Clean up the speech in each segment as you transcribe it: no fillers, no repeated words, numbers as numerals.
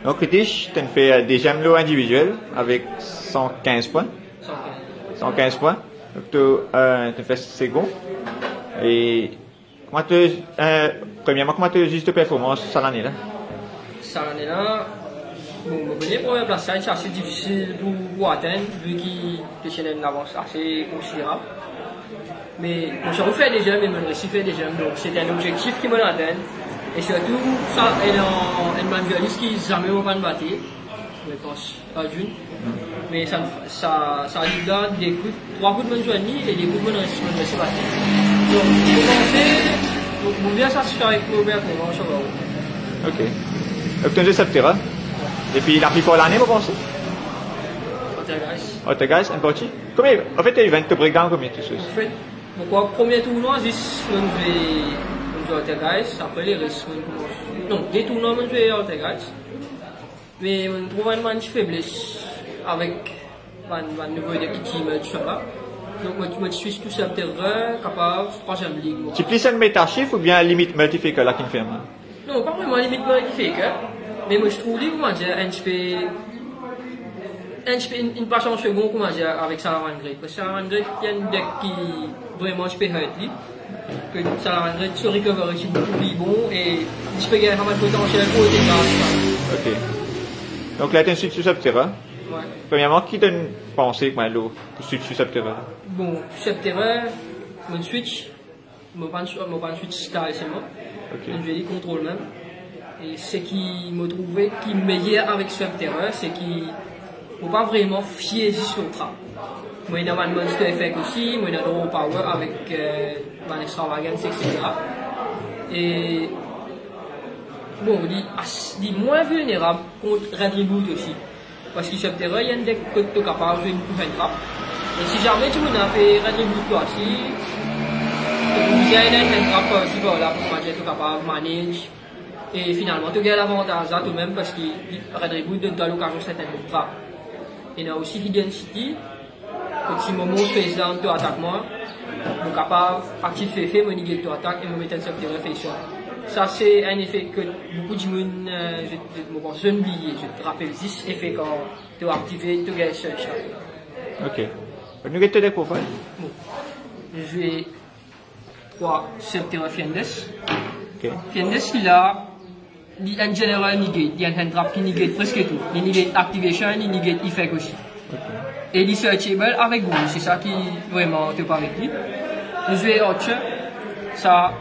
Donc, Kritish, tu fait des gemmes low individuels avec 115 points. 115 points. Donc, tu fais second. Et, premièrement, comment tu juges ta performance cette année-là? Cette année-là, bon, la première place, c'est assez difficile pour atteindre, vu que c'est une avance assez considérable. Mais j'ai refait des gemmes et je réussi à faire des gemmes, donc c'était un objectif qui m'a atteint. Et surtout, ça, elle est une manualiste qui jamais m'a pas battu, je pense, à June. Mais ça arrive là, des coups, 3 coups de manualiste et des coups de manualiste qui me laissent battre. Donc, pour commencer, je suis bien satisfait avec mon performance, ça va. Ok. Donc, tu as septembre. Et puis, la plupart de l'année, vous pensez? Ottergeist, un petit. Combien? En fait, tu as eu 20 breakdown, combien tu sais? En fait, mon premier tournoi, je vais Ottergeist, après les restes, non, des tournois, je vais Ottergeist. Mais je trouve une petite faiblesse avec le niveau de qui me tout ça. Donc, je suis tout seul terrain, capable, troisième ligue. Tu plies un métachiffre ou bien limite multifaker là qui me fait mal? Non, pas vraiment limite multifaker. Mais moi, je trouve que, comment dire, une passion seconde, comment dire, avec Sarah Van Great. Parce que Sarah Van Great, il y a une deck qui vraiment, je peux hurt, que Sarah Van Great se recover ici beaucoup plus bon et il peut gagner un potentiel pour les dégâts. Ok. Donc là, tu es sur Subterra. Ouais. Premièrement, qui donne penser que l'eau pour sur Subterra? Bon, Subterra, mon switch, mon switch style, c'est moi. Ok. Je vais dire contrôle même. Et ce qui me trouvait qui meilleur avec Subterra, c'est qu'il ne faut pas vraiment fier sur le trap. Moi, il y a un monster effect aussi, moi, il y a un draw power avec un extravagance, etc. Et bon, il est moins vulnérable contre Red Reboot aussi. Parce que Subterra, il y a un deck que tu es capable de jouer une coupe trap. Et si jamais tu m'as fait Red Reboot toi aussi, tu as un trap aussi là pour que tu es capable de manager. Et finalement, tu as l'avantage là toi-même parce que Red Reboot donne l'occasion de certaines trappes. Il y a aussi Hidden City. Si mon mot face down, tu attaques moi, je suis capable d'activer fait, me négater ton attaque et me mettre sur le terrain face down. Ça, c'est un effet que beaucoup de monde, je oublié, je te rappelle 10 effets quand tu as activé, tu gagnes seul chat. Ok. Nous avons des profils. Bon. Je vais 3 sur le terrain Fiendes. Ok. Fiendes, il a en général negate, il y a un trap qui negate presque tout. Il negate activation, il negate effect aussi. Okay. Et il est searchable avec vous, c'est ça qui vraiment te parle avec lui. Le jeu est autre, ça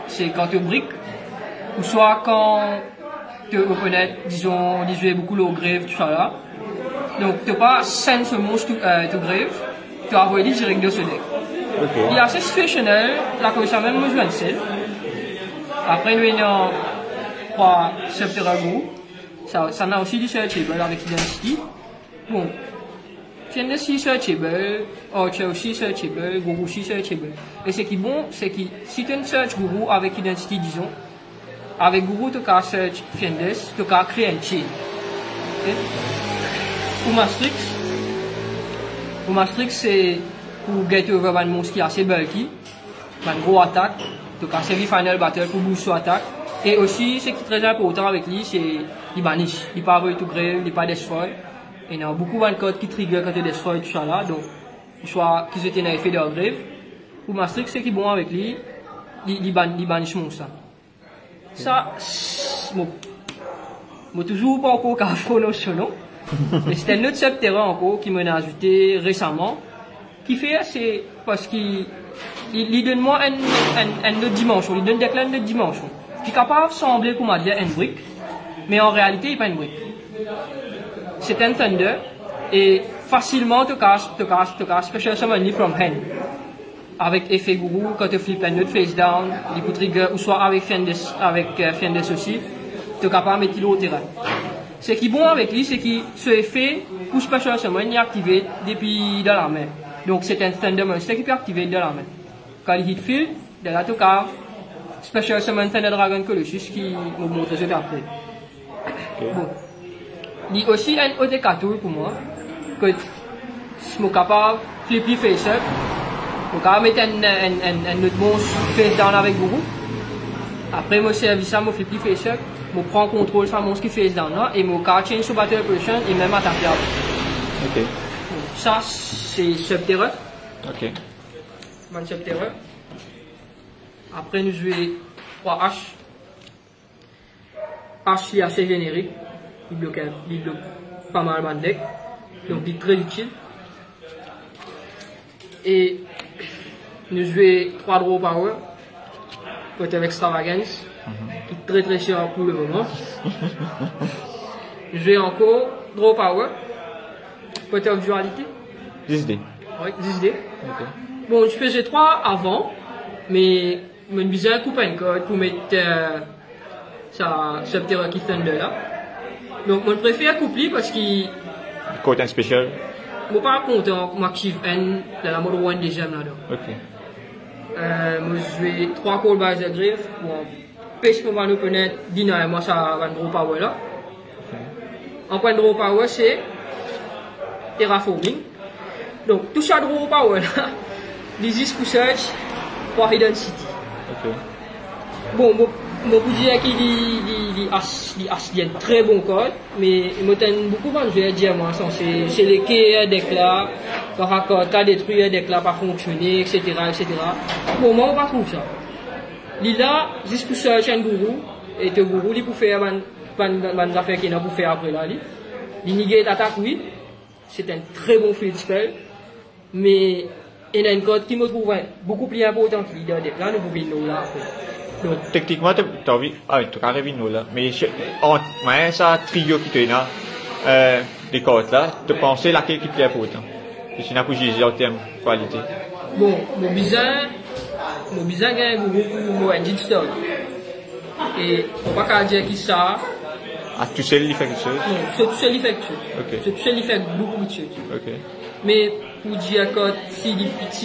c'est quand tu briques, ou soit quand tu reconnais, disons, les jeux beaucoup low grave, tout ça là. Donc tu n'as pas 5 secondes to grave, tu as envoyé direct de ce deck. Okay. Il est assez situationnel, la commission même me joue un seul. Après nous ayons 3 Subterra Go, ça n'a aussi du searchable avec Identity. Bon. Fiennes aussi searchable, Archer aussi searchable, Guru aussi searchable. Et ce qui est bon, c'est que si tu search Guru avec Identity, disons, avec Guru, tu peux search Fiennes, tu peux créer un chain. Okay? Pour Mastrix, c'est pour get over un monstre qui est assez bulky, une grosse attaque, tu peux servir Final Battle pour boost son attaque. Et aussi, ce qui est très important avec lui, c'est qu'il banish, il pas tout grave, il pas destroy. Et il y a beaucoup de codes qui trigger quand tu destroy tout ça là, donc soit qu'ils étaient un effet de grave. Pour Mastrix, ce qui est bon avec lui, il banish ça. Ça, moi toujours pas encore qu'à prononcer non. Mais c'est un autre Subterra encore qui m'a ajouté récemment, qui fait c'est parce qu'il donne moi une autre dimension, il donne des clans de dimension, qui est capable de sembler comme dire une brique, mais en réalité il n'est pas une brique. C'est un Thunder et facilement tu casses Special Summon from hand. Avec effet Guru, quand tu flippes un autre face down, il peut trigger, ou soit avec Fiennes aussi, tu es capable de mettre l'eau au terrain. Ce qui est bon avec lui, c'est que ce effet pour Special Summon est activé depuis dans la main. Donc c'est un Thunder Monster qui peut activer dans la main. Quand il hit field, de là tu casses Special Summon Thunder Dragon Colossus qui me montre ce après. Okay. Bon. Il y a aussi un autre cartoon pour moi, que je suis capable de flipper face up, je suis capable de mettre un autre monstre face down avec Guru. Après, je servis ça, je flipper face up, je prends contrôle sur mon qui face down là et mon car change sur battle position et même attaquer avec. Ok. Ça c'est subterreur. Ok. Man subterreur. Après nous jouons 3 H. H est assez générique. Il bloque pas mal de deck. Donc il est très utile. Et nous jouons 3 draw power. Côté avec extravagance. Qui est très très cher pour le moment. Nous jouons encore draw power. Côté of dualité. 10D. Oui, 10D. Ok. Bon, je faisais 3 avant. Mais je me disais un coup un code pour mettre ça subterrain qui Thunder là. Donc je préfère coupler parce qu'il Code spécial. je pas content comme active N dans la mode 1 déjà là-dedans. Ok. Moi je vais 3 calls base de griffe. Bon, pêche pour mon opponent, dina et moi ça va draw power là. En point de draw power c'est terraforming. Donc tout ça draw power là, this pour search pour hidden city. Ok. Bon, moi pour dire qu'il y a un très bon code, mais moi j'aime beaucoup quand je vais dire moi c'est les quais deck là, quand t'as détruit deck là pas fonctionner, etc. Bon, moi on va trouver ça. Là, juste pour search un gourou, et te gourou il pour faire des affaires qu'il a pour faire après là. Il negate attaque oui, c'est un très bon field spell, mais il y a une code qui me trouve beaucoup plus important que leader deck là, nous pouvons là après. Donc, techniquement, tu as envie, tu as envie de nous là, mais ouais, ça, trio qui te là, des cartes là, tu penses laquelle qui plaît important. Et sinon, pour juger en termes de qualité. Bon, mon bizarre gagne beaucoup pour engine stock. Et on va pas dire qui ça. Ah, tu sais l'effet quelque chose? Non, c'est tout seul effet. Ok. C'est tout seul effet beaucoup de choses. Ok. Mais pour dire que si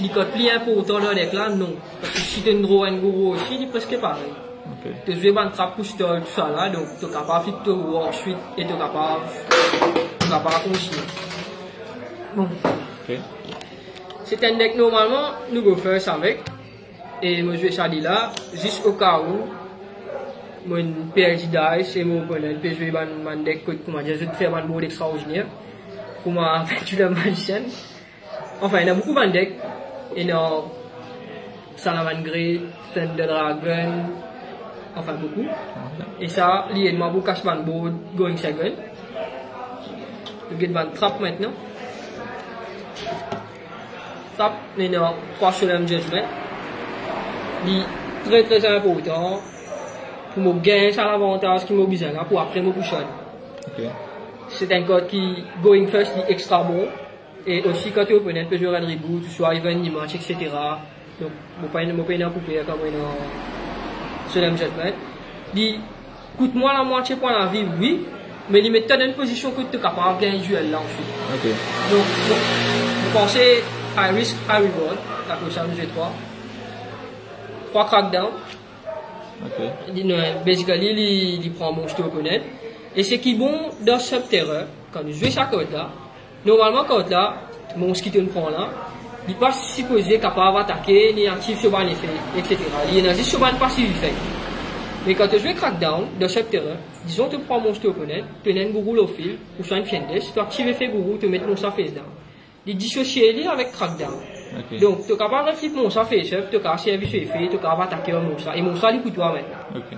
les codes plus importants dans le là, non. Parce que si tu as une draw and guru aussi, il est presque pareil. Ok. Tu joues un trap pour tout ça là, donc tu es capable de faire tout ensuite et tu es capable de continuer. Bon. Ok. C'est un deck normalement, nous allons faire ça avec. Et moi je vais ça là, juste au cas où, mon perdu dice et mon opponent peut jouer un deck comment dire, je vais faire un board extraordinaire. Pour moi, tu l'as mentionné. Enfin, il y a beaucoup de decks. Il y a Salaman Grey, Thunder Dragon, enfin beaucoup. Et ça, il y a beaucoup cash man board, going second. Je vais trap maintenant. Trap, il y a 3 Solemn Judgment. Il est très très important pour me gagner ça l'avantage qui m'a besoin pour après me coucher. Ok. C'est un code qui, going first, est extra bon. Et aussi, quand tu es opponent, tu peux jouer un reboot, tu soit even match, etc. Donc, je ne peux pas couper comme un Solemn Judgment. Il coûte moins la moitié pour la vie, oui. Mais il met dans une position que tu es capable de gagner le duel là ensuite. Ok. Donc, vous pensez high risk, high reward. T'as que ça, nous j'ai 3 crackdown. Ok. Basically, il prend mon jeté opponent. Et ce qui est bon dans Subterror, quand nous jouons sa code là, normalement code là, mon ski te prend là, il n'est pas supposé capable d'attaquer, ni actif sur ban effet, etc. Il est juste sur ban passif effet. Mais quand tu joues Crackdown dans Subterror, disons tu prends mon jeté opponent, tu as un gourou au fil, ou soit une fiendes, tu actives l'effet gourou, tu mets mon face down. Il dissocié avec Crackdown. Okay. Donc tu es capable de flipper mon face up, tu es capable de servir sur effet, tu es capable d'attaquer un monstre. Et mon il coûte toi maintenant. Ok.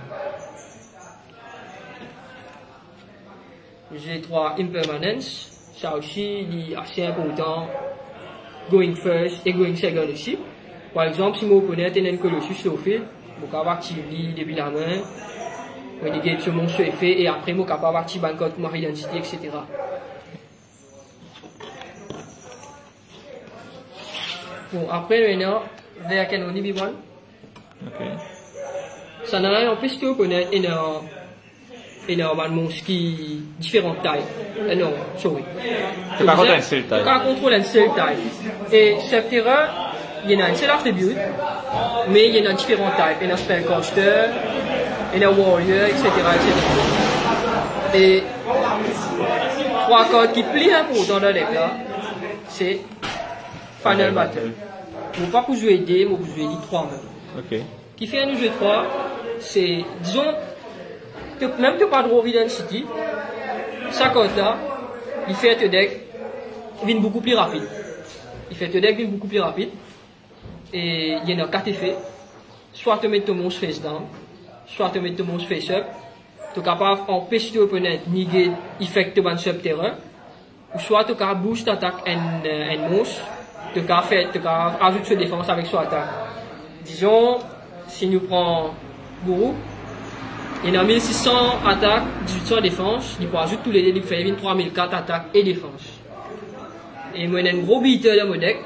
J'ai 3 impermanence, ça aussi il est assez important, going first et going second aussi. Par exemple, si mon opponent est un Colossus au fil, je suis capable d'activer depuis la main, je vais sur mon effet et après je suis capable d'activer un code pour ma identité, etc. Bon, après maintenant, vers can only be one. Ok. Ça n'a rien empêché que l'opponent énormément qui différentes tailles. Non, sorry. Tu peux contrôler une seule taille. Tu peux contrôler une seule taille. Et Subterror, il y en a une seule attribute, mais il y en a différentes tailles. Il y en a Spellcaster, il y en a Warrior, etc. Et 3 codes qui plient un peu dans le deck là, c'est Final Battle. Je ne vais pas pour jouer D, mais pour jouer D3 même. Ok. Qui fait un jeu 3, c'est, disons, même tu pas de Rovident City, sa carte là, il fait un deck vient beaucoup plus rapide. Il fait un deck vient beaucoup plus rapide. Et il y en a 4 effets. Soit tu mets ton monstre face down, soit tu mets ton monstre face up. Tu es capable d'empêcher ton opponent de néger l'effet de ban sub-terrain. Ou soit tu es capable de boost attaque en monstre. Tu es capable d'ajouter sa défense avec son attaque. Disons, si nous prenons Gourou, il y a 1600 attaques, 1800 défense. Il peut ajouter tous les dés, il fait 3004 attaques et défense. Et moi, il y a un gros beater dans mon deck.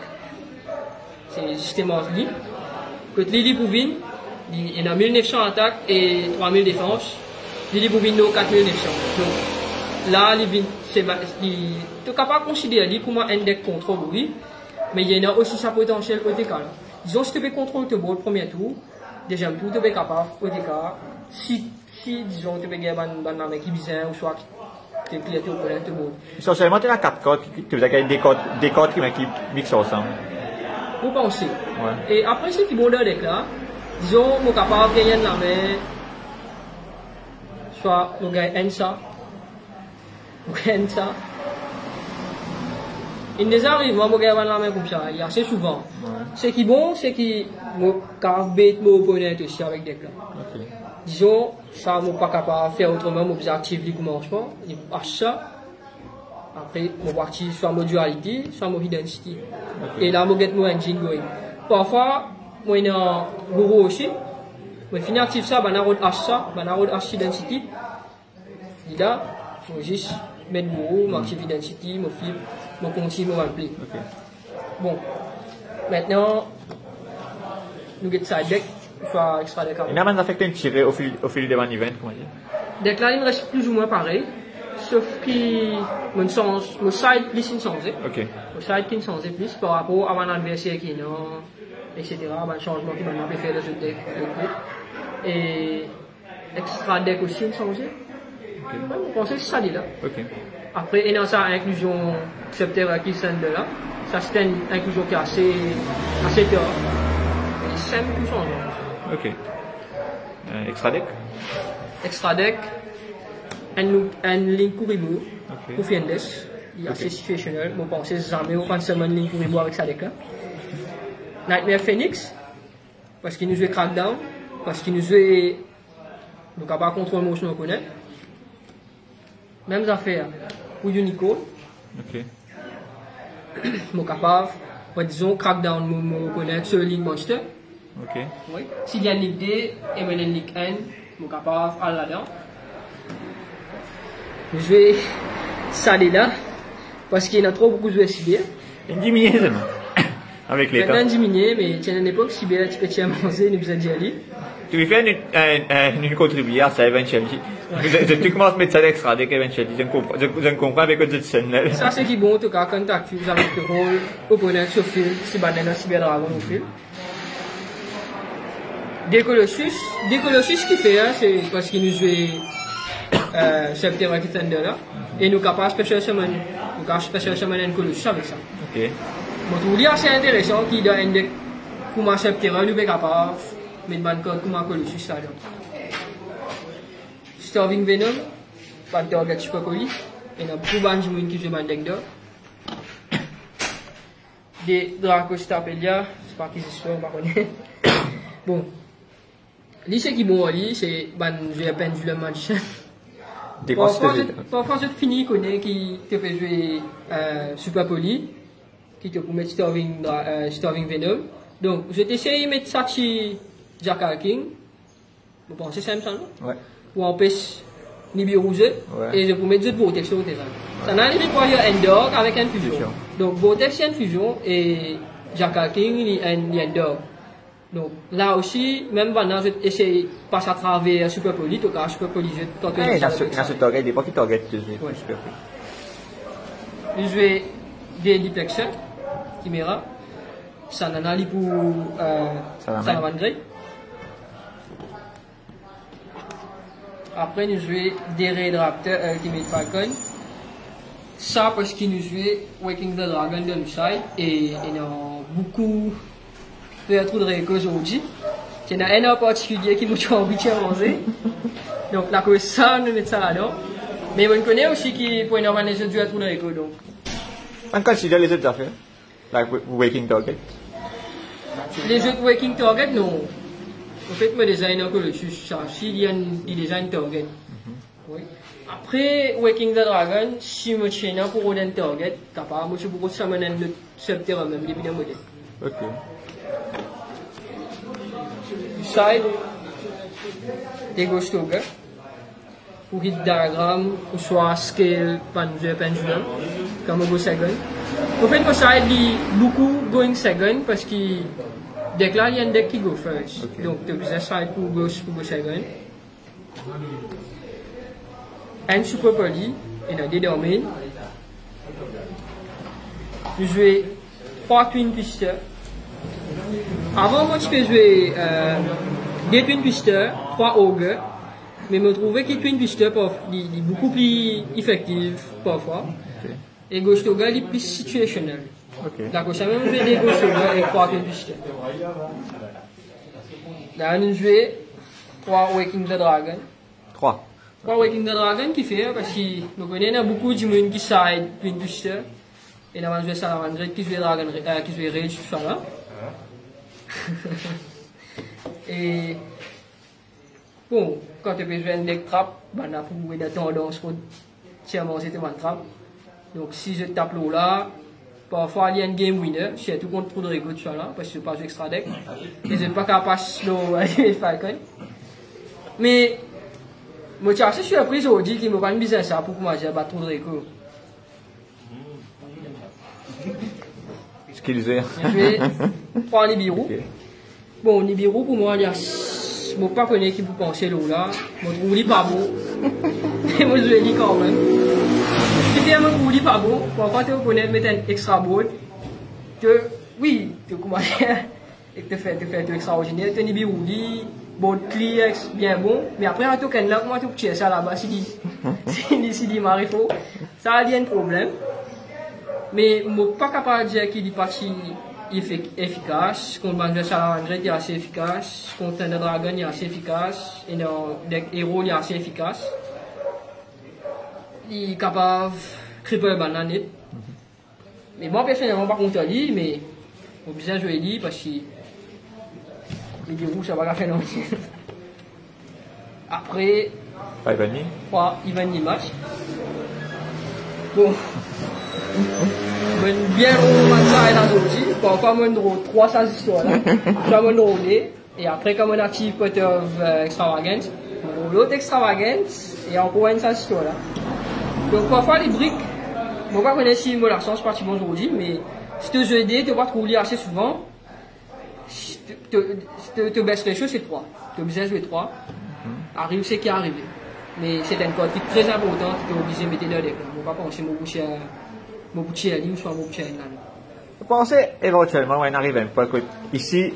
C'est justement lui. Que Lily Bouvine, il y a 1900 attaques et 3000 défenses. Lily Bouvine, 4900. Donc là, tu es capable de considérer lui comme un deck contrôle, oui. Mais il y a aussi sa potentiel OTK. Disons, si tu peux contrôler le ball premier tour, deuxième tour, tu es capable OTK. Si disons, tu peux gagner un mec qui bizarre ou soit tu es plié au opponent de ball. Essentiellement, tu as 4 cartes, tu as des cartes qui mixent ensemble. Vous pensez. Ouais. Et après, ce qui est bon dans le deck là, disons, je suis capable de gagner la main, soit je gagne ça, je gagne ça. Il nous arrive, moi, je gagne la main comme ça, il y a assez souvent. Ouais. Ce qui est bon, c'est que je capable de battre mon opponent aussi avec le deck là. Okay. Disons, ça, je ne suis pas capable de faire autrement, je active le commencement, je passe ça. Après, je parti soit mon dualité, soit mon identity. Okay. Et là, je get mon engine going. Parfois, moi, il y a un guru aussi. Je finis active ça, je vais H identity. Et là, je juste mettre guru, m'active identity, je flip, je continue, je play. Okay. Bon. Maintenant, nous get side deck, soit extra deck. Et là, ça fait que tu tiré au fil de l'événement, comment dire? Deck là, il reste plus ou moins pareil. Sauf que mon side plus changé. Ok. Mon side qui changé plus par rapport à mon adversaire qui non, etc. Un changement qui m'a fait dans ce deck. Et extra deck aussi changé. Ok. Je pense que c'est ça là. Ok. Après, il y a ça inclusion subterrain qui sont de là. Ça c'est une inclusion qui est assez tard. Et c'est tout changement. Ok. Extra deck? Extra deck. Un link Kurimu, Okay. pour Fiendes, il est assez situationnel. Je pense jamais au seulement link Kurimu avec ça deck là. Nightmare Phoenix, parce qu'il nous joue Crackdown, parce qu'il nous joue. Donc, à part contrôle motion, on connaît. Mêmes affaires pour Unicorn. Ok. Je suis capable, disons, Crackdown, je connais sur Link Monster. Ok. Oui. S'il y a une Ligue D et une Ligue N, je suis capable d'aller là-dedans. Je vais saler là, parce qu'il y a trop beaucoup de cyber. Une diminution avec les Maintenant, cartes. diminué, mais il y a une époque, cyber, tu peux manger, nous vous a dit aller. Tu veux faire une contribution à ça éventuellement. Tu commences à mettre ça l'extra deck éventuellement. Je comprends avec le scène. Ça, c'est qui est bon, en tout cas, quand tu actives avec le rôle, opponent sur fil, si banana, cyber dragon au fil. Décolossus, ce qu'il fait, c'est parce qu'il nous joue. Septembre qui est là et nous capables spécial semaine en Colossus avec ça. Ok. Bon, tout assez intéressant qui a un deck comment septembre nous est capable de mettre un code comment Colossus ça donc. Starving Venom, pas de target super poli et on a beaucoup de gens qui jouent un deck d'or. Des Dracostapelia, c'est pas qu'ils sont pas connaît. Bon. Lui c'est qui bon lui c'est ban jouer Pendulum Magician. Parfois, je finis connaît qui te fait jouer Super Poli, qui te permet Starving Venom. Donc, je t'essaye de mettre ça chez Jackal King. Vous pensez c'est ça, non? Ouais. Pour empêcher Nibiru et je peux mettre d'autres vortex sur tes armes. Ça n'a pas un Endor avec une fusion. Donc, vortex c'est une fusion et Jackal King il est un Endor. Donc là aussi, même maintenant, je essaye de passer à travers Super Poli, donc Super Poli, je tente de dans ce target, il n'y a pas qui target de jouer. Ouais. Je joue des Deflection, Chimera, Sananali pour Salaman Grey. Après, nous jouons des Raid Raptor Ultimate Falcon. Ça parce qu'il nous joue Waking the Dragon de l'Usside et il y a beaucoup. Peut-être de aujourd'hui. Il y en a un en particulier qui m'a envie de manger. Donc, la cause ça, nous mettons ça là-dedans. Mais on connaît aussi qui pour énormément les autres joueurs à tourner avec eux, donc. On considère les autres affaires, like waking target. Les autres working target, non. En fait, moi, designer que le ça, s'il y a un design target. Oui. Après, working the dragon, si je tiens pour un target, capable, moi, je peux beaucoup de un autre subterrain même, depuis le modèle. Ok. Side, des gauche target. Pour hit diagram, ou soit scale, pendulum, comme go second. En fait, pour ça, il y a beaucoup going second parce que dès que là, il y a un deck qui go first. Okay. Donc, tu as besoin de side pour go second. Un super poly, il a des domaines. Tu joues 3 twin twisters. Avant, moi, tu peux jouer des twin twisters, 3 ogres. Mais je trouvais que Twin Twister est beaucoup plus effectif parfois. Okay. Et Ghost Toga est plus situationnel. Okay. D'accord, ça même joué des Ghost Toga et 3 Twin Twister. Là, nous jouons 3 Waking the Dragon. 3. 3 Waking the Dragon qui fait, parce que nous connaissons beaucoup de monde qui side Twin Twister. Et nous avons joué Salamandre qui joue Dragon, qui joue Rage, tout ça là. Et bon, quand tu as besoin de deck trap, on a pour une tendance pour tiens c'était une trap. Donc si je tape l'eau là, parfois il y a un game winner, si tout contre trop de régo de là, parce que je ne pas jouer extra deck. Et je ne pas capable de passer l'eau à Falcon. Mais, moi je suis surpris aujourd'hui qu'il ne m'a pas mis ça pour que moi j'ai pas trop de régo. Ce qu'ils aient. Je vais prendre Nibiru. Okay. Bon, Nibiru pour moi, il y a. Je ne sais pas qui vous pensez l'eau là. Je trouve qu'il pas beau. Mais moi je le dis quand même. Si tu trouve qu'il pas beau, quand tu connais mettre un extra board, que oui, tu commences et tu fais tout extraordinaire. Tu dis oui, board clear, bien bon. Mais après, un token là, comment tu peux ça là-bas, si dit Marifo, ça a un problème. Mais je ne suis pas capable de dire qu'il est parti efficace. Contre Banjo Salamandre, il est assez efficace. Contre Thunder Dragon, il est assez efficace. Et dans deck Hero, il est assez efficace. Il est capable de cripper banane. Mais moi, personnellement, pas contre lui, mais je suis obligé de jouer lui parce que les deux rouges, ça va pas faire non. Après, Pas Ivani. il va une match. Bon. Bien au match là aujourd'hui, parfois on draw 300 histoires là, soit on draw et après comme on active Potter of Extravagance, on draw l'autre Extravagance et encore une histoire là. Donc parfois les briques, je ne sais pas si moi la chance partie bon aujourd'hui, mais si tu joues tu ne vas pas trouver assez souvent, te baisse les choses c'est 3, tu es obligé de jouer 3, arrive ce qui est arrivé. Mais c'est un code qui est très important, tu es obligé de mettre dans le deck. Je ne vais pas penser mon boucher à lui ou soit mon boucher à lui. Je pensais éventuellement, on arrive un peu, ici,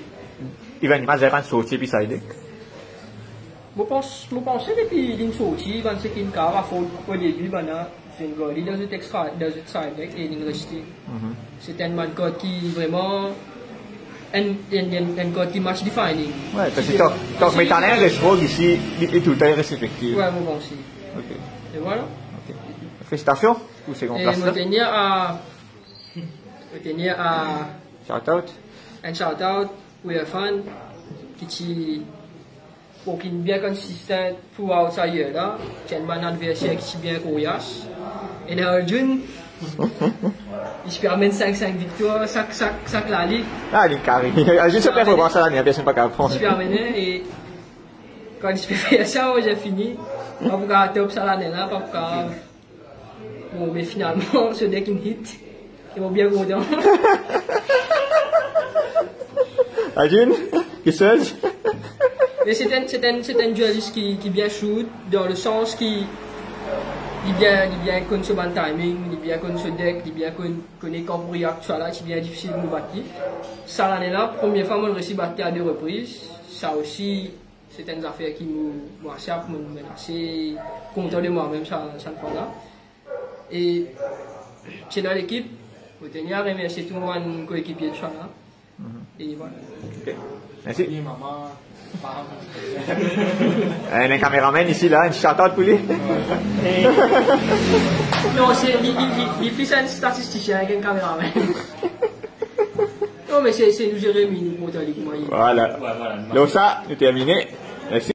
il va nous faire un sortie puis ça aide. Je pense depuis qu'il sorti, quand c'est qu'il a fait au début, c'est une galerie dans une extra, dans une side deck et il resté. C'est un man code qui vraiment un code qui match defining. Ouais, parce que quand mais t'en as un restaurant ici, il est tout à fait effectif. Ouais, moi aussi. Ok. Et voilà. Ok. Félicitations pour ces Et remplaces je tenir à Shout out. un shout out pour les fans qui pour qu'il bien consistent throughout sa year là, c'est un adversaire qui est bien coriace. Et dans le jeune, il se permet 5-5 victoires, chaque la ligue. Ah, il est carré. Juste après, il faut voir ça l'année, personne pas capable de prendre. Il se permet et quand il se fait ça, j'ai fini. Pas pour qu'à top ça l'année là, pas pour qu'à. Bon, mais finalement, ce deck in hit, ils vont bien content. Adjun, qu'est-ce que Mais c'est un dueliste qui bien shoot, dans le sens qu'il bien connaît ce bon timing, il bien connaît ce deck, il bien connaît quand pour react là, c'est bien difficile de nous battre. Ça l'année là, première fois, on a réussi à battre à 2 reprises. Ça aussi, c'est une affaire qui nous assez content de moi-même, ça fois là. Et c'est dans l'équipe, je tenir à remercier tout le monde coéquipier de ça là. Et voilà. Okay. Merci. Oui, maman, femme. Un caméraman ici, là, un shout-out pour lui. Non, il est plus un statisticien avec un caméraman. Non, mais c'est nous Jérémy, nous comptons les moyens. Voilà. Donc ça, nous terminé. Merci.